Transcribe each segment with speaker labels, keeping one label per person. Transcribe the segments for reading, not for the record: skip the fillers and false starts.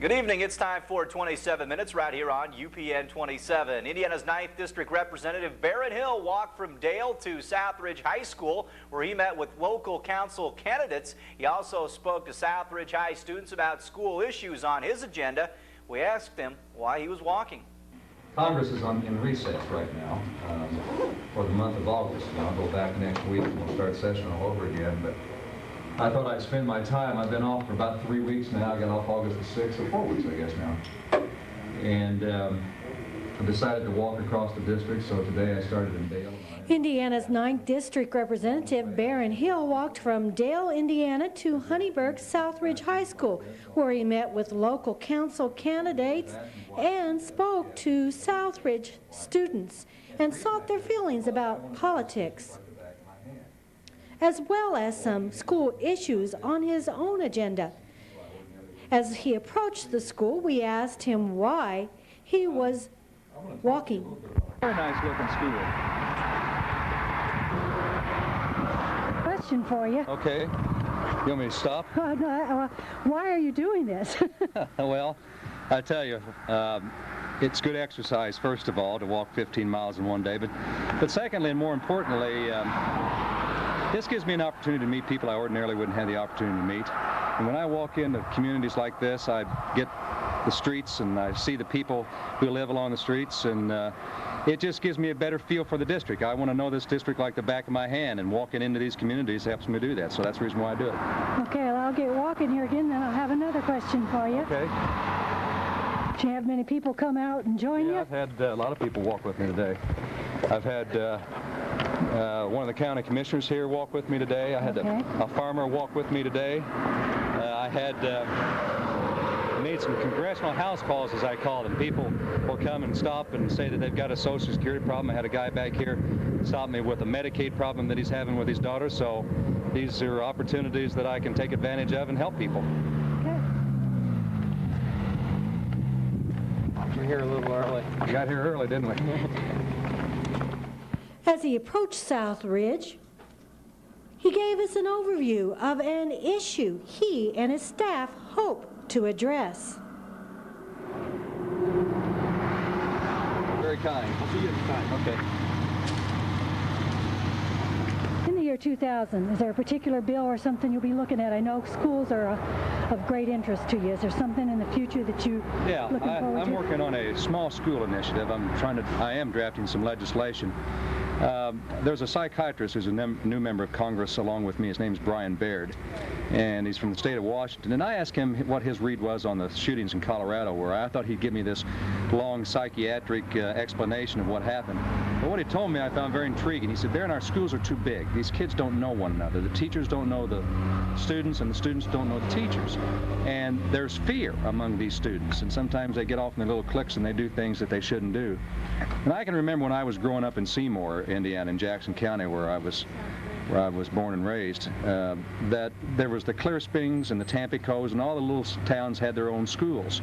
Speaker 1: Good evening. It's time for 27 Minutes right here on UPN 27. Indiana's 9th District Representative Barron Hill walked from Dale to Southridge High School, where he met with local council candidates. He also spoke to Southridge High students about school issues on his agenda. We asked him why he was walking.
Speaker 2: Congress is in recess right now for the month of August. And I'll go back next week and we'll start session all over again. But I thought I'd spend my time. I've been off for about 3 weeks now. I got off August the 6th, or 4 weeks, I guess now. And I decided to walk across the district, so today I started in Dale.
Speaker 3: Indiana's 9th District Representative Barron Hill walked from Dale, Indiana to Honeyburg Southridge High School, where he met with local council candidates and spoke to Southridge students and sought their feelings about politics, as well as some school issues on his own agenda. As he approached the school, we asked him why he was walking.
Speaker 2: Very nice looking school.
Speaker 3: Question for you.
Speaker 2: Okay. You want me to stop?
Speaker 3: Why are you doing this?
Speaker 2: Well, I tell you, it's good exercise, first of all, to walk 15 miles in one day. But secondly, and more importantly, this gives me an opportunity to meet people I ordinarily wouldn't have the opportunity to meet. And when I walk into communities like this, I get the streets and I see the people who live along the streets, and it just gives me a better feel for the district. I want to know this district like the back of my hand, and walking into these communities helps me do that. So that's the reason why I do it.
Speaker 3: Okay, well, I'll get walking here again, then I'll have another question for you.
Speaker 2: Okay.
Speaker 3: Did you have many people come out and join you?
Speaker 2: I've had a lot of people walk with me today. I've had one of the county commissioners here walk with me today. I had a farmer walk with me today. I had made some congressional house calls, as I call them. People will come and stop and say that they've got a Social Security problem. I had a guy back here stop me with a Medicaid problem that he's having with his daughter. So these are opportunities that I can take advantage of and help people.
Speaker 4: We're here a little early.
Speaker 2: We got here early, didn't we?
Speaker 3: As he approached Southridge, he gave us an overview of an issue he and his staff hope to address.
Speaker 2: Very kind.
Speaker 4: I'll see you next time.
Speaker 2: Okay.
Speaker 3: In the year 2000, is there a particular bill or something you'll be looking at? I know schools are of great interest to you. Is there something in the future that you looking forward to?
Speaker 2: I'm working on a small school initiative. I am drafting some legislation. There's a psychiatrist who's a new member of Congress along with me. His name's Brian Baird, and he's from the state of Washington. And I asked him what his read was on the shootings in Colorado, where I thought he'd give me this long psychiatric explanation of what happened. But what he told me I found very intriguing. He said, Barron, our schools are too big. These kids don't know one another. The teachers don't know the students, and the students don't know the teachers. And there's fear among these students, and sometimes they get off in their little cliques and they do things that they shouldn't do. And I can remember when I was growing up in Seymour, Indiana, in Jackson County, where I was born and raised, that there was the Clear Springs and the Tampicos, and all the little towns had their own schools.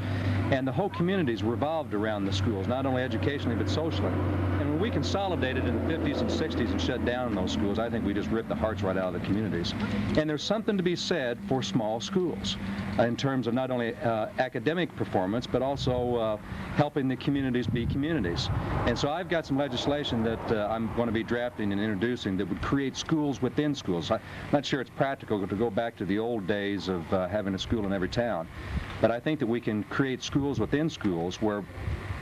Speaker 2: And the whole communities revolved around the schools, not only educationally but socially. And when we consolidated in the 50s and 60s and shut down those schools, I think we just ripped the hearts right out of the communities. And there's something to be said for small schools in terms of not only academic performance, but also helping the communities be communities. And so I've got some legislation that I'm going to be drafting and introducing that would create schools within schools. I'm not sure it's practical to go back to the old days of having a school in every town, but I think that we can create schools within schools where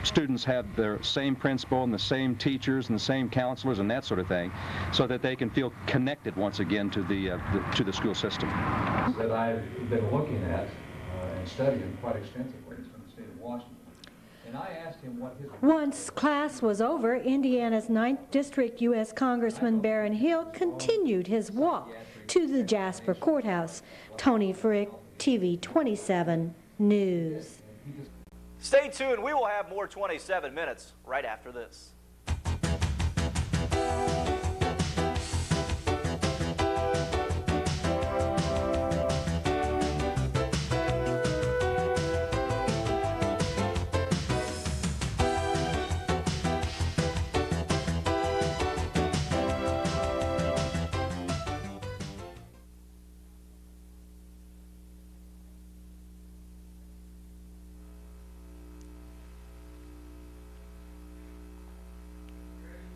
Speaker 2: students have the same principal and the same teachers and the same counselors and that sort of thing, so that they can feel connected once again to the school system. That I've been looking at and studying quite extensively is from the state of Washington. And I asked him what his...
Speaker 3: Once class was over, Indiana's 9th District U.S. Congressman Barron Hill continued his walk to the Jasper Courthouse. Tony Frick, TV 27 News.
Speaker 1: Stay tuned. We will have more 27 Minutes right after this.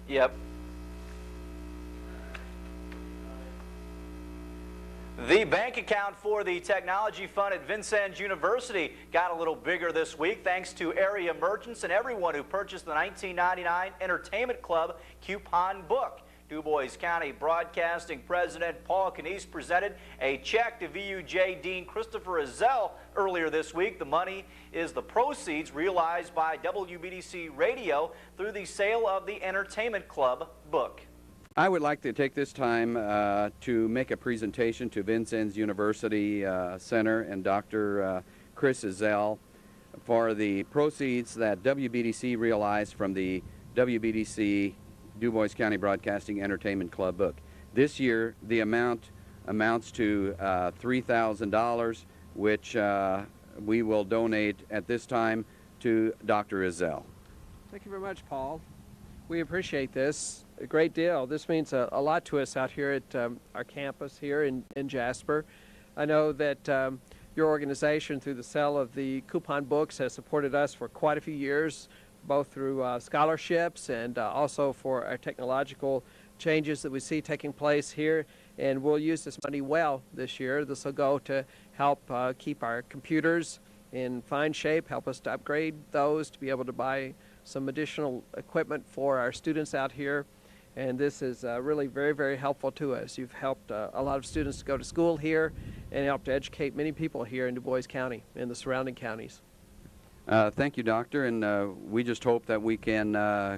Speaker 1: Yep. The bank account for the Technology Fund at Vincennes University got a little bigger this week thanks to area merchants and everyone who purchased the 1999 Entertainment Club coupon book. Du Bois County Broadcasting President Paul Canese presented a check to VUJ Dean Christopher Azell earlier this week. The money is the proceeds realized by WBDC Radio through the sale of the Entertainment Club book.
Speaker 5: I would like to take this time to make a presentation to Vincennes University Center and Dr. Chris Azell for the proceeds that WBDC realized from the WBDC Du Bois County Broadcasting Entertainment Club book. This year, the amount amounts to $3,000, which we will donate at this time to Dr. Azell.
Speaker 4: Thank you very much, Paul. We appreciate this a great deal. This means a lot to us out here at our campus here in Jasper. I know that your organization, through the sale of the coupon books, has supported us for quite a few years, both through scholarships and also for our technological changes that we see taking place here. And we'll use this money well this year. This will go to help keep our computers in fine shape, help us to upgrade those, to be able to buy some additional equipment for our students out here. And this is really very, very helpful to us. You've helped a lot of students to go to school here and helped to educate many people here in Du Bois County and the surrounding counties.
Speaker 5: Thank you, Doctor, and we just hope that we can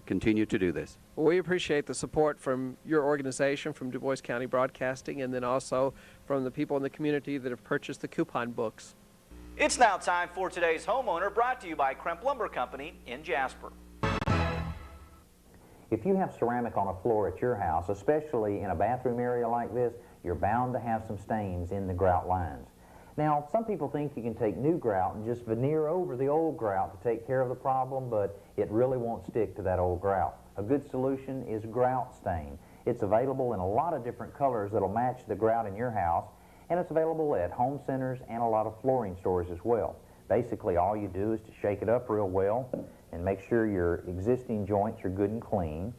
Speaker 5: continue to do this.
Speaker 4: Well, we appreciate the support from your organization, from Du Bois County Broadcasting, and then also from the people in the community that have purchased the coupon books.
Speaker 1: It's now time for today's Homeowner, brought to you by Kremp Lumber Company in Jasper.
Speaker 6: If you have ceramic on a floor at your house, especially in a bathroom area like this, you're bound to have some stains in the grout lines. Now, some people think you can take new grout and just veneer over the old grout to take care of the problem, but it really won't stick to that old grout. A good solution is grout stain. It's available in a lot of different colors that'll match the grout in your house, and it's available at home centers and a lot of flooring stores as well. Basically, all you do is to shake it up real well and make sure your existing joints are good and clean.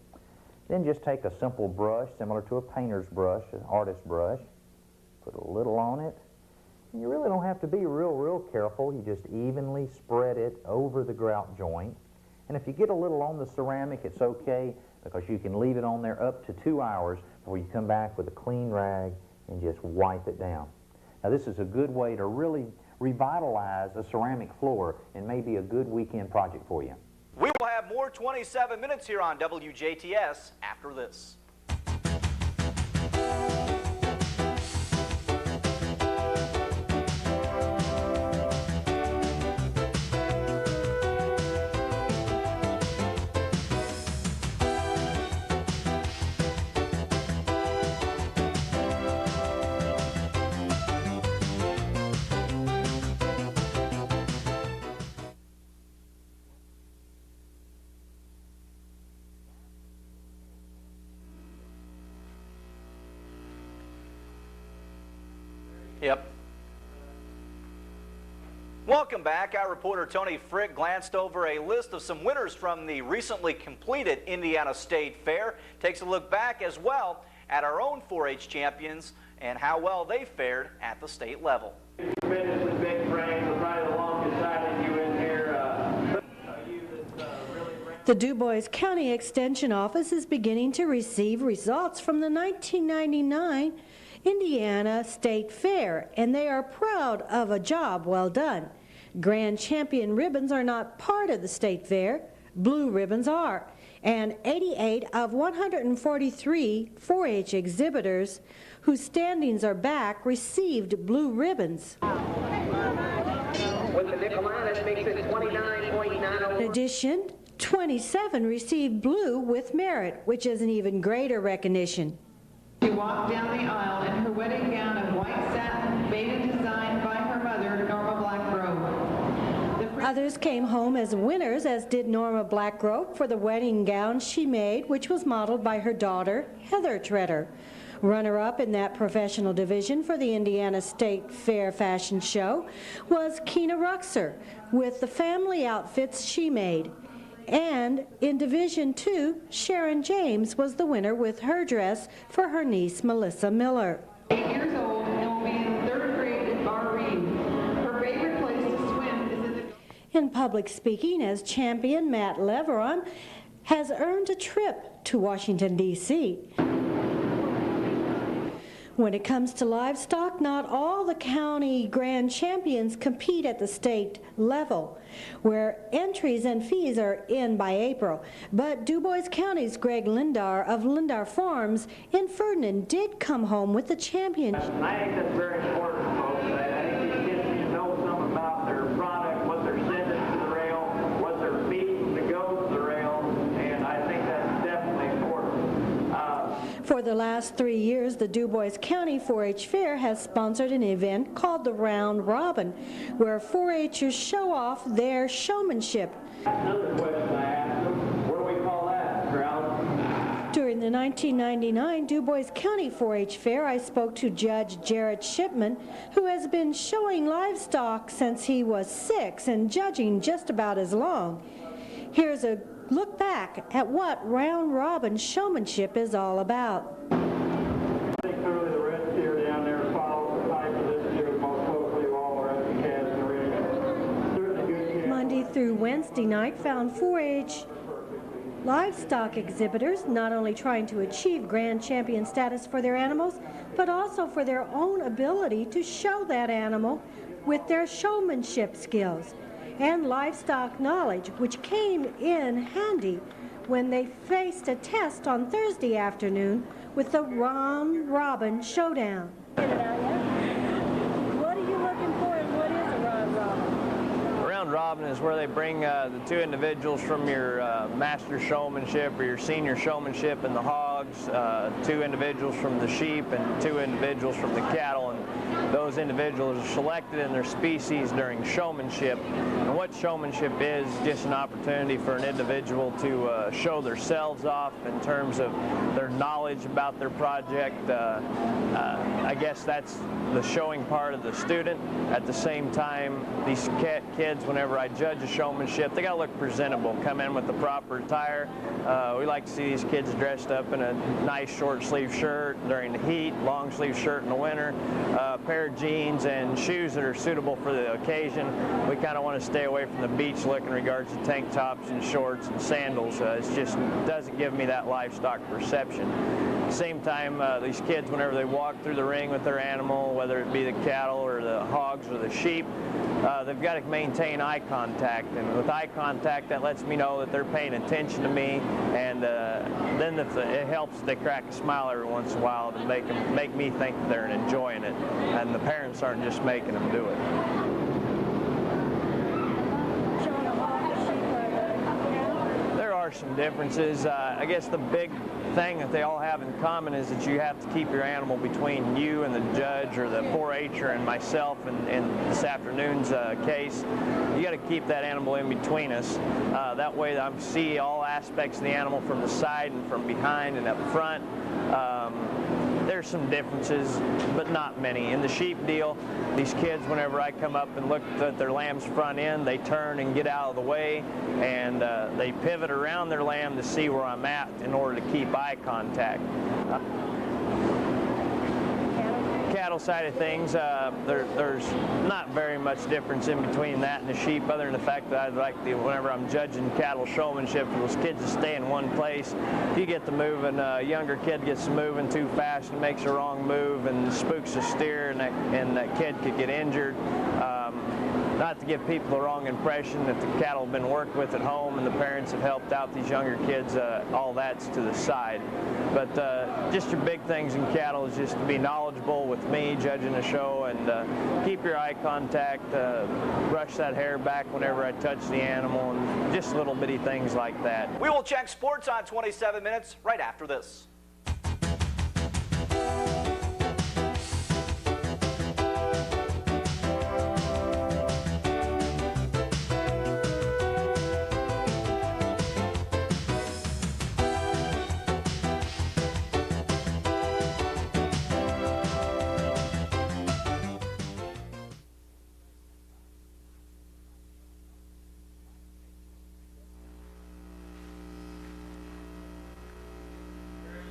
Speaker 6: Then just take a simple brush, similar to a painter's brush, an artist's brush, put a little on it. And you really don't have to be real careful. You just evenly spread it over the grout joint. And if you get a little on the ceramic, it's okay, because you can leave it on there up to 2 hours before you come back with a clean rag and just wipe it down. Now, this is a good way to really revitalize a ceramic floor and maybe a good weekend project for you.
Speaker 1: We will have more 27 Minutes here on WJTS after this. Yep. Welcome back. Our reporter Tony Frick glanced over a list of some winners from the recently completed Indiana State Fair. Takes a look back as well at our own 4-H champions and how well they fared at the state level.
Speaker 7: Tremendously big frame, but probably the longest sided you in here.
Speaker 3: The Du Bois County Extension Office is beginning to receive results from the 1999 Indiana State Fair, and they are proud of a job well done. Grand Champion ribbons are not part of the State Fair. Blue ribbons are, and 88 of 143 4-H exhibitors whose standings are back received blue ribbons.
Speaker 8: With the nickel line, that makes it 29.90.
Speaker 3: In addition, 27 received blue with merit, which is an even greater recognition.
Speaker 9: She walked down the aisle in her wedding gown of white satin, made and designed by her mother, Norma Blackgrove.
Speaker 3: Others came home as winners, as did Norma Blackgrove for the wedding gown she made, which was modeled by her daughter, Heather Treader. Runner-up in that professional division for the Indiana State Fair Fashion Show was Keena Ruxer with the family outfits she made. And in Division II, Sharon James was the winner with her dress for her niece, Melissa Miller.
Speaker 9: 8 years old and will be in 3rd grade at Bar Reed. Her favorite place to swim is in the...
Speaker 3: In public speaking, as champion Matt Leveron has earned a trip to Washington, D.C. When it comes to livestock, not all the county grand champions compete at the state level, where entries and fees are in by April. But DuBois County's Greg Lindar of Lindar Farms in Ferdinand did come home with the championship.
Speaker 7: I think that's very important, folks. I think these kids need to know some about their product, what they're sending to the rail, what they're feeding to go to the rail, and I think that's definitely important.
Speaker 3: For the last 3 years, the DuBois County 4-H Fair has sponsored an event called the Round Robin, where 4-Hers show off their showmanship.
Speaker 7: Another question I asked them, what do we call that, crowd?
Speaker 3: During the 1999 DuBois County 4-H Fair, I spoke to Judge Jarrett Shipman, who has been showing livestock since he was 6 and judging just about as long. Here's a look back at what Round Robin showmanship is all about.
Speaker 7: I think clearly the red steer down there follows the type of this steer most closely of all the rest of the calves in the ring. Certainly good calves.
Speaker 3: Monday through Wednesday night found 4-H livestock exhibitors not only trying to achieve grand champion status for their animals, but also for their own ability to show that animal with their showmanship skills and livestock knowledge, which came in handy when they faced a test on Thursday afternoon with the Round Robin Showdown. What are you looking for and what is a Round Robin?
Speaker 10: Round Robin is where they bring the 2 individuals from your master showmanship or your senior showmanship in the hogs, 2 individuals from the sheep and 2 individuals from the cattle, and those individuals are selected in their species during showmanship. And what showmanship is just an opportunity for an individual to show themselves off in terms of their knowledge about their project. I guess that's the showing part of the student. At the same time, these kids, whenever I judge a showmanship, they got to look presentable, come in with the proper attire. We like to see these kids dressed up in a nice short sleeve shirt during the heat, long sleeve shirt in the winter, a pair of jeans and shoes that are suitable for the occasion. We kind of want to stay away from the beach look in regards to tank tops and shorts and sandals. It just doesn't give me that livestock perception. At the same time, these kids, whenever they walk through the ring with their animal, whether it be the cattle or the hogs or the sheep, they've got to maintain eye contact, and with eye contact that lets me know that they're paying attention to me, and then it helps if they crack a smile every once in a while to make me think that they're enjoying it, and the parents aren't just making them do it. There are some differences. I guess the big thing that they all have in common is that you have to keep your animal between you and the judge or the 4-H'er and myself in this afternoon's case. You got to keep that animal in between us. That way I see all aspects of the animal from the side and from behind and up front. There's some differences, but not many. In the sheep deal, these kids, whenever I come up and look at their lamb's front end, they turn and get out of the way, and they pivot around their lamb to see where I'm at in order to keep eye contact. Cattle side of things, there's not very much difference in between that and the sheep, other than the fact that I like whenever I'm judging cattle showmanship, for those kids to stay in one place. If you get to moving, a younger kid gets to moving too fast and makes a wrong move and spooks a steer, and that kid could get injured. Not to give people the wrong impression that the cattle have been worked with at home and the parents have helped out these younger kids, all that's to the side. But just your big things in cattle is just to be knowledgeable with me judging a show, and keep your eye contact, brush that hair back whenever I touch the animal, and just little bitty things like that.
Speaker 1: We will check sports on 27 minutes right after this.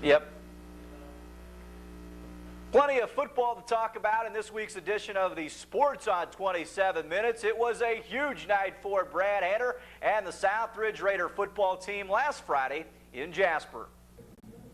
Speaker 1: Yep. Plenty of football to talk about in this week's edition of the Sports on 27 Minutes. It was a huge night for Brad Hanner and the Southridge Raider football team last Friday in Jasper.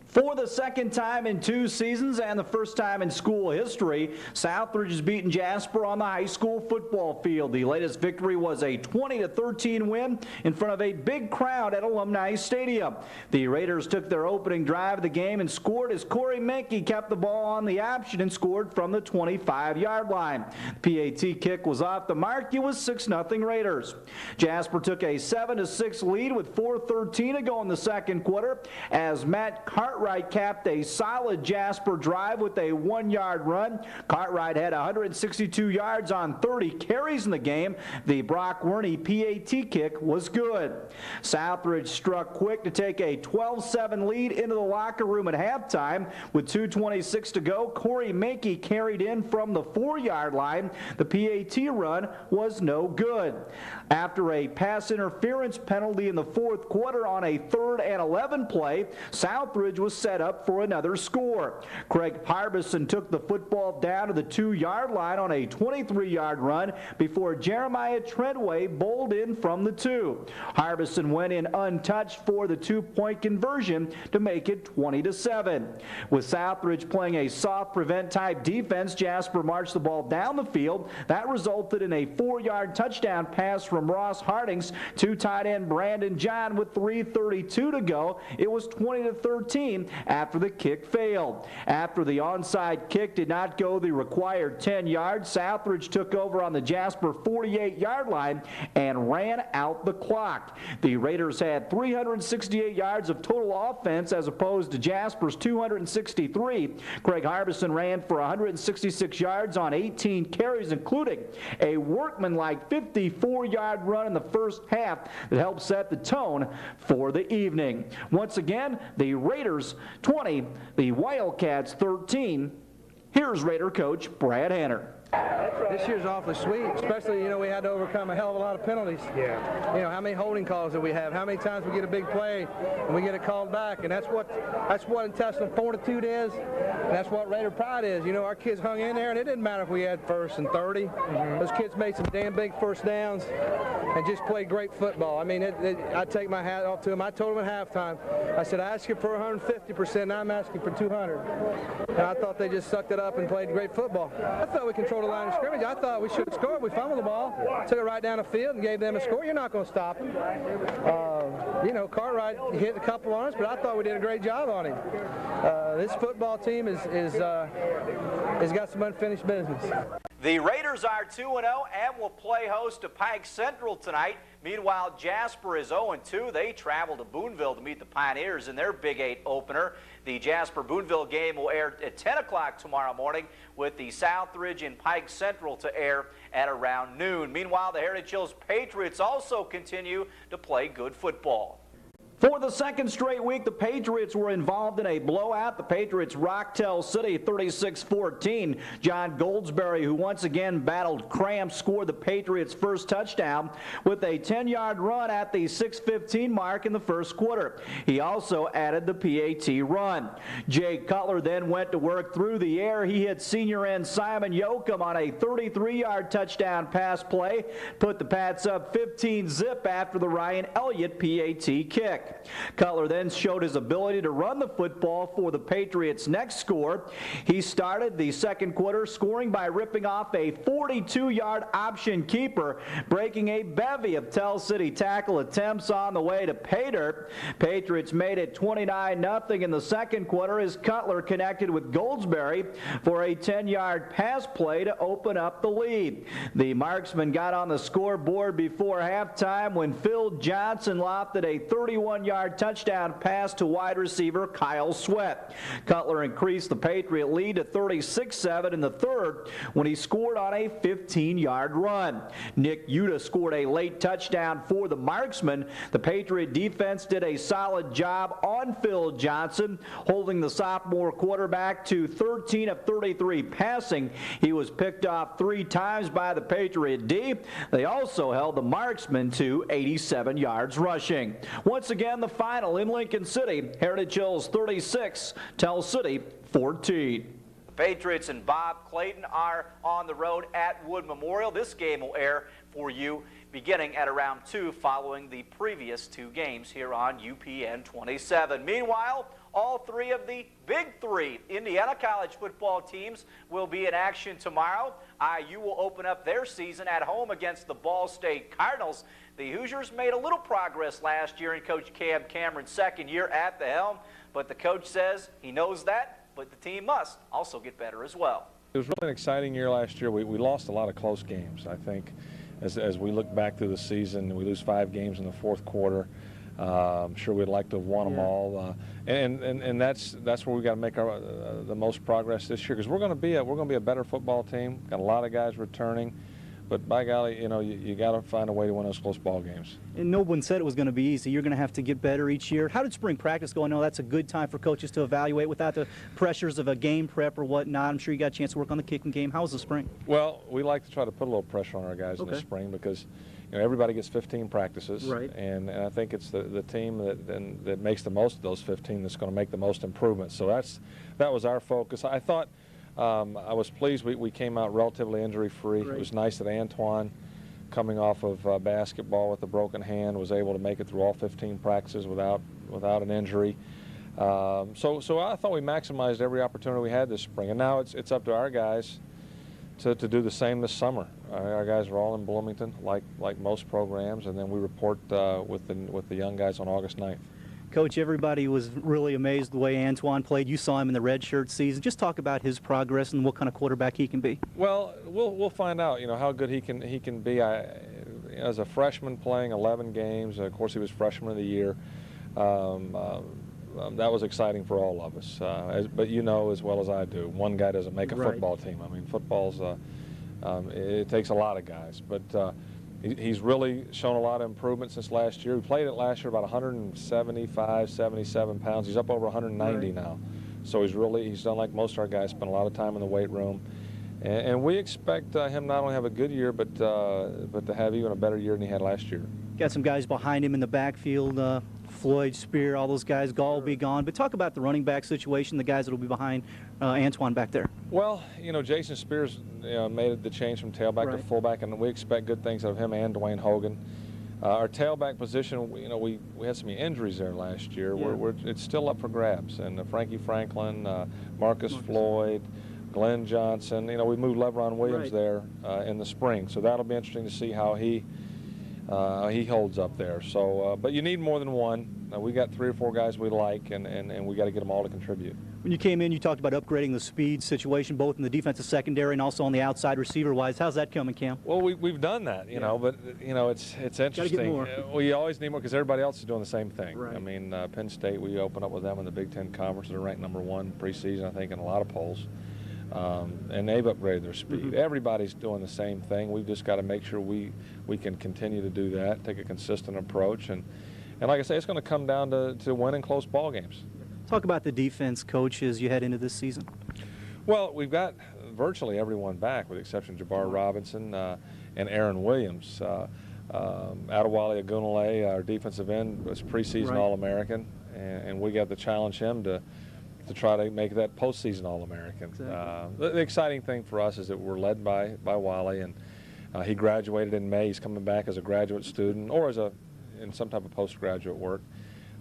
Speaker 1: For the second time in 2 seasons and the first time in school history, Southridge has beaten Jasper on the high school football field. The latest victory was a 20-13 win in front of a big crowd at Alumni Stadium. The Raiders took their opening drive of the game and scored as Corey Menke kept the ball on the option and scored from the 25-yard line. The PAT kick was off the mark. It was 6-0 Raiders. Jasper took a 7-6 lead with 4:13 to go in the second quarter as Matt Cartwright capped a solid Jasper drive with a 1-yard run. Cartwright had 162 yards on 30 carries in the game. The Brock Werney PAT kick was good. Southridge struck quick to take a 12-7 lead into the locker room at halftime. With 2:26 to go, Corey Menke carried in from the 4-yard line. The PAT run was no good. After a pass interference penalty in the fourth quarter on a 3rd and 11 play, Southridge was set up for another score. Craig Harbison took the football down to the 2-yard line on a 23-yard run before Jeremiah Treadway bowled in from the 2. Harbison went in untouched for the 2-point conversion to make it 20-7. With Southridge playing a soft prevent type defense, Jasper marched the ball down the field. That resulted in a 4-yard touchdown pass from Ross Hardings to tight end Brandon John with 3:32 to go. It was 20-13 after the kick failed. After the onside kick did not go the required 10 yards, Southridge took over on the Jasper 48-yard line and ran out the clock. The Raiders had 368 yards of total offense as opposed to Jasper's 263. Craig Harbison ran for 166 yards on 18 carries, including a workmanlike 54-yard run in the first half that helped set the tone for the evening. Once again, the Raiders 20, the Wildcats 13. Here's Raider coach Brad Hanner.
Speaker 11: This year's awfully sweet, especially, we had to overcome a hell of a lot of penalties. Yeah. How many holding calls do we have? How many times we get a big play and we get it called back? And that's what intestinal fortitude is, and that's what Raider pride is. Our kids hung in there, and it didn't matter if we had 1st and 30. Those kids made some damn big first downs and just played great football. I mean, I take my hat off to them. I told them at halftime, I said, I asked you for 150%, now I'm asking for 200. And I thought they just sucked it up and played great football. I thought we controlled the line of scrimmage. I thought we should have scored. We fumbled the ball, took it right down the field, and gave them a score. You're not going to stop them. Cartwright hit a couple on us, but I thought we did a great job on him. This football team has got some unfinished business.
Speaker 1: The Raiders are 2-0 and will play host to Pike Central tonight. Meanwhile, Jasper is 0-2. They travel to Boonville to meet the Pioneers in their Big 8 opener. The Jasper-Boonville game will air at 10 o'clock tomorrow morning, with the Southridge and Pike Central to air at around noon. Meanwhile, the Heritage Hills Patriots also continue to play good football. For the second straight week, the Patriots were involved in a blowout. The Patriots rocked Tell City 36-14. John Goldsberry, who once again battled cramps, scored the Patriots' first touchdown with a 10-yard run at the 6:15 mark in the first quarter. He also added the PAT run. Jake Cutler then went to work through the air. He hit senior end Simon Yoakum on a 33-yard touchdown pass play, put the Pats up 15-zip after the Ryan Elliott PAT kick. Cutler then showed his ability to run the football for the Patriots' next score. He started the second quarter scoring by ripping off a 42-yard option keeper, breaking a bevy of Tell City tackle attempts on the way to pay dirt. Patriots made it 29-0 in the second quarter as Cutler connected with Goldsberry for a 10-yard pass play to open up the lead. The marksman got on the scoreboard before halftime when Phil Johnson lofted a 31-yard touchdown pass to wide receiver Kyle Sweat. Cutler increased the Patriot lead to 36-7 in the third when he scored on a 15-yard run. Nick Yuta scored a late touchdown for the marksman. The Patriot defense did a solid job on Phil Johnson, holding the sophomore quarterback to 13 of 33 passing. He was picked off 3 times by the Patriot D. They also held the marksman to 87 yards rushing. Once again,
Speaker 12: again the final in Lincoln City. Heritage Hills 36, Tell City 14.
Speaker 1: The Patriots and Bob Clayton are on the road at Wood Memorial. This game will air for you beginning at around 2 following the previous 2 games here on UPN 27. Meanwhile, all 3 of the Big 3 Indiana college football teams will be in action tomorrow. IU will open up their season at home against the Ball State Cardinals. The Hoosiers made a little progress last year in Coach Cam Cameron's second year at the helm, but the coach says he knows that, but the team must also get better as well.
Speaker 13: It was really an exciting year last year. We lost a lot of close games. I think as we look back through the season, we lose 5 games in the fourth quarter. I'm sure we'd like to have won them all, and that's where we got to make our the most progress this year, because we're going to be a better football team. Got a lot of guys returning, but by golly, you got to find a way to win those close ball games.
Speaker 14: And no one said it was going to be easy. You're going to have to get better each year. How did spring practice go? I know that's a good time for coaches to evaluate without the pressures of a game prep or whatnot. I'm sure you got a chance to work on the kicking game. How was the spring?
Speaker 13: Well, we like to try to put a little pressure on our guys in the spring, because everybody gets 15 practices,
Speaker 14: right?
Speaker 13: And I think it's the team that makes the most of those 15 that's going to make the most improvements. So that was our focus. I thought I was pleased we came out relatively injury-free. It was nice that Antoine, coming off of basketball with a broken hand, was able to make it through all 15 practices without an injury. So I thought we maximized every opportunity we had this spring, and now it's up to our guys to do the same this summer. Our guys are all in Bloomington, like most programs, and then we report with the young guys on August 9th.
Speaker 14: Coach, everybody was really amazed the way Antoine played. You saw him in the redshirt season. Just talk about his progress and what kind of quarterback he can be.
Speaker 13: Well, we'll find out. How good he can be. As a freshman playing 11 games, of course he was freshman of the year. That was exciting for all of us. But you know as well as I do, one guy doesn't make a football team. I mean, football's it takes a lot of guys. But he's really shown a lot of improvement since last year. We played it last year about 175, 77 pounds. He's up over 190 now. So he's done like most of our guys, spent a lot of time in the weight room. And we expect him not only to have a good year, but to have even a better year than he had last year.
Speaker 14: Got some guys behind him in the backfield, Floyd, Spear, all those guys. Gall will be gone. But talk about the running back situation, the guys that will be behind Antoine back there.
Speaker 13: Well, Jason Spears made the change from tailback to fullback, and we expect good things out of him and Dwayne Hogan. Our tailback position, we had some injuries there last year. It's still up for grabs. And Frankie Franklin, Marcus Floyd, Glenn Johnson. We moved LeBron Williams there in the spring, so that'll be interesting to see how he holds up there. So, but you need more than one. We got 3 or 4 guys we like, and we got to get them all to contribute.
Speaker 14: When you came in, you talked about upgrading the speed situation, both in the defensive secondary and also on the outside receiver-wise. How's that coming, Cam?
Speaker 13: Well, we've done that, but it's interesting.
Speaker 14: Gotta get more.
Speaker 13: We always need more because everybody else is doing the same thing.
Speaker 14: Right.
Speaker 13: I mean, Penn State, we open up with them in the Big Ten Conference. They're ranked #1 preseason, I think, in a lot of polls. And they've upgraded their speed. Everybody's doing the same thing. We've just got to make sure we can continue to do that, take a consistent approach, and like I say, it's going to come down to winning close ball games.
Speaker 14: Talk about the defense, Coach, as you head into this season.
Speaker 13: Well, we've got virtually everyone back, with the exception of Jabbar Robinson and Aaron Williams. Adewale Agunale, our defensive end, was preseason All-American, and we got to challenge him to try to make that postseason All-American. Exactly. The exciting thing for us is that we're led by Wally, and he graduated in May. He's coming back as a graduate student or in some type of postgraduate work.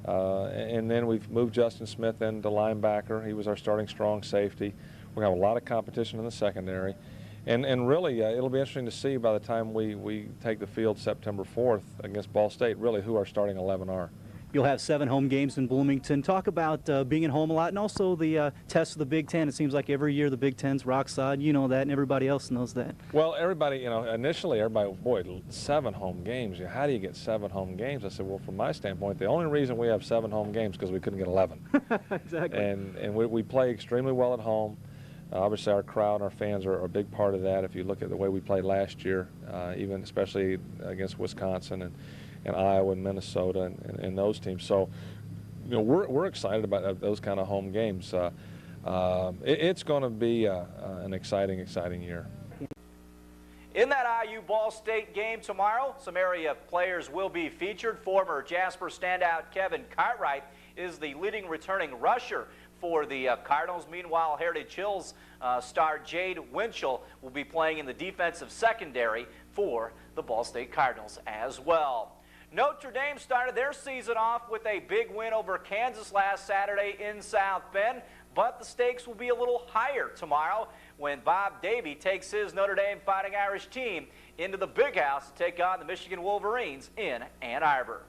Speaker 13: And then we've moved Justin Smith into linebacker. He was our starting strong safety. We're going to have a lot of competition in the secondary. And really, it'll be interesting to see by the time we take the field September 4th against Ball State, really who our starting 11 are.
Speaker 14: You'll have 7 home games in Bloomington. Talk about being at home a lot, and also the test of the Big Ten. It seems like every year the Big Ten's rock solid. You know that, and everybody else knows that.
Speaker 13: Well, everybody, initially everybody, boy, 7 home games. How do you get 7 home games? I said, well, from my standpoint, the only reason we have 7 home games is because we couldn't get 11.
Speaker 14: Exactly.
Speaker 13: And we play extremely well at home. Obviously, our crowd and our fans are a big part of that. If you look at the way we played last year, even especially against Wisconsin and Iowa and Minnesota and those teams. So, we're excited about those kind of home games. It's going to be an exciting year.
Speaker 1: In that IU Ball State game tomorrow, some area players will be featured. Former Jasper standout Kevin Cartwright is the leading returning rusher for the Cardinals. Meanwhile, Heritage Hills star Jade Winchell will be playing in the defensive secondary for the Ball State Cardinals as well. Notre Dame started their season off with a big win over Kansas last Saturday in South Bend, but the stakes will be a little higher tomorrow when Bob Davie takes his Notre Dame Fighting Irish team into the Big House to take on the Michigan Wolverines in Ann Arbor.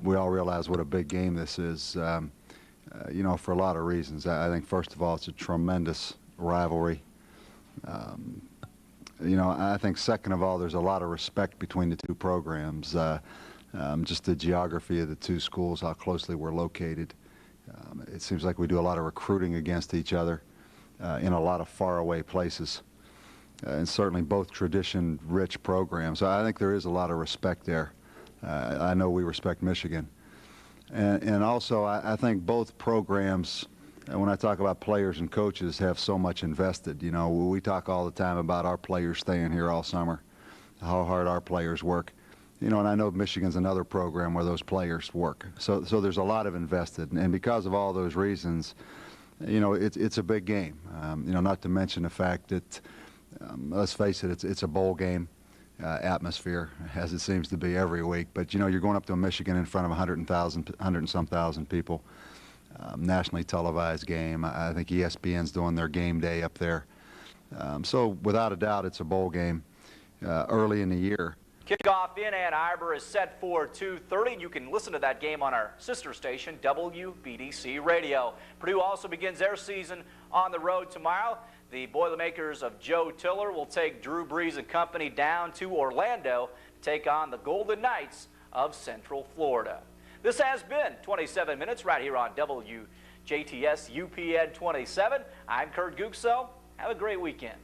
Speaker 15: We all realize what a big game this is, you know, for a lot of reasons. I think, first of all, it's a tremendous rivalry. You know, I think, second of all, there's a lot of respect between the two programs. Just the geography of the two schools, how closely we're located. It seems like we do a lot of recruiting against each other in a lot of faraway places, and certainly both tradition-rich programs. So I think there is a lot of respect there. I know we respect Michigan. And also, I think both programs, when I talk about players and coaches, have so much invested. You know, we talk all the time about our players staying here all summer, how hard our players work. You know, and I know Michigan's another program where those players work. So there's a lot of invested. And because of all those reasons, you know, it's a big game. You know, not to mention the fact that, let's face it, it's a bowl game atmosphere, as it seems to be every week. But, you know, you're going up to Michigan in front of 100 and some thousand people. Nationally televised game. I think ESPN's doing their game day up there. So without a doubt, it's a bowl game early in the year.
Speaker 1: Kickoff in Ann Arbor is set for 2:30. You can listen to that game on our sister station, WBDC Radio. Purdue also begins their season on the road tomorrow. The Boilermakers of Joe Tiller will take Drew Brees and company down to Orlando to take on the Golden Knights of Central Florida. This has been 27 Minutes right here on WJTS UPN 27. I'm Kurt Gutgsell. Have a great weekend.